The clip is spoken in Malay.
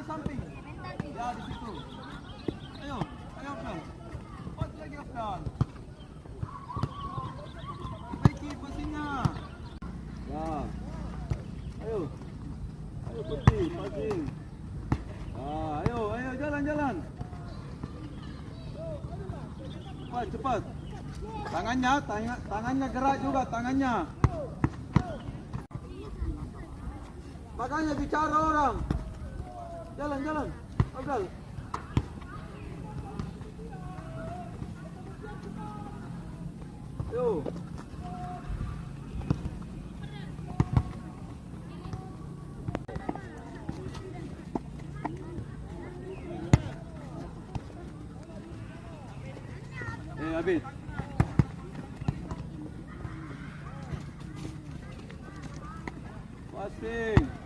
ke samping. Ya, di situ. Ayo, ayo Aflan. Cepat lagi Aflan. Perbaiki passingnya. Ya. Ayo. Ayo pergi, passing. Ayo, ayo jalan. Cepat. Tangannya gerak juga tangannya. Makanya bicara orang. Jalan. Afdal. Ayo. Habis. Passing.